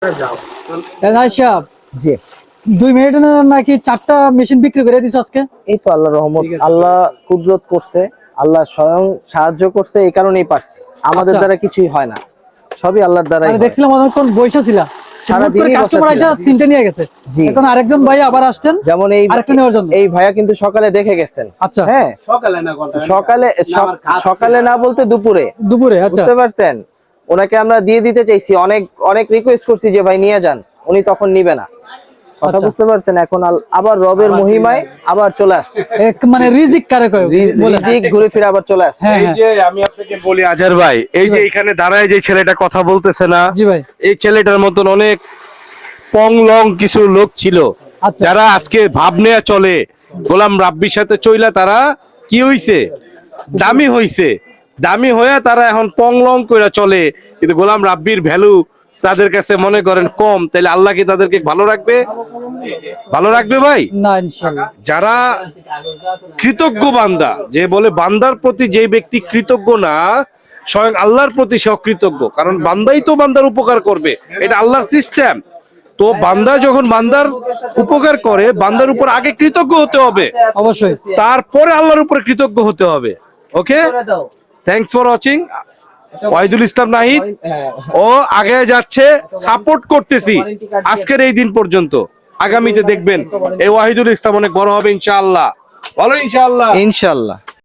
সাহেব জি 2 মিনিটে নাকি 4টা মেশিন বিক্রি করে দিছ আজকে। এই তো আল্লাহর রহমত, আল্লাহ কুদরত করছে, আল্লাহ স্বয়ং সাহায্য করছে, এই কারণেই পারছি। আমাদের দ্বারা কিছুই হয় না, সবই আল্লাহর দ্বারাই হয়। দেখছিলাম অনেকক্ষণ বইসা ছিলা, সারাদিনই কাস্টমার আইসা 3টে নিয়ে গেছে। এখন আরেকজন ভাই আবার আসছেন, যেমন আরেকটা নেওয়ার জন্য। এই ভাইয়া কিন্তু সকালে দেখে গেছেন। আচ্ছা হ্যাঁ সকালে সকালে না বলতে দুপুরে। আচ্ছা বুঝতে পারছেন, ওনাকে আমরা দিয়ে দিতে চাইছি, অনেক অনেক রিকোয়েস্ট করছি যে ভাই নিয়ে যান, উনি তখন নিবে না। কথা বুঝতে পারছেন? এখন আবার রবের মহিমায় আবার চলে আসছে, মানে রিজিক কারে কয় রিজিক ঘুরে ফিরে আবার চলে আসছে। এই যে আমি আপনাকে বলি আজহার ভাই, এই যে এখানে দাঁড়ায় যে ছেলেটা কথা বলতেছে না, জি ভাই, এই ছেলেটার মতন অনেক পং লং কিছু লোক ছিল যারা আজকে ভাব নেয়া চলে গোলাম রাব্বির সাথে চইলা, তারা কি হইছে? দামি হইছে। দামি হয়ে তারা এখন পং লং কইরা চলে, কিন্তু গোলাম রাব্বির ভ্যালু তাদের কাছে মনে করেন কম। তাহলে আল্লাহ কি তাদেরকে ভালো রাখবে? ভালো রাখবে ভাই না ইনশাআল্লাহ। যারা কৃতজ্ঞ বান্দা, যে বলে বান্দার প্রতি যে ব্যক্তি কৃতজ্ঞ না, স্বয়ং আল্লাহর প্রতি সে অকৃতজ্ঞ। কারণ বান্দাই তো বান্দার উপকার করবে, এটা আল্লাহর সিস্টেম। তো বান্দা যখন বান্দার উপকার করে, বান্দার উপর আগে কৃতজ্ঞ হতে হবে, অবশ্যই তারপরে আল্লাহর উপর কৃতজ্ঞ হতে হবে। ওকে, thanks for watching. Wahidul Islam Nahid ও আগে যাচ্ছে, সাপোর্ট করতেছি আজকের এই দিন পর্যন্ত। আগামীতে দেখবেন এই ওয়াহিদুল ইসলাম অনেক বড় হবে ইনশাআল্লাহ। বলো ইনশাআল্লাহ। ইনশাআল্লাহ।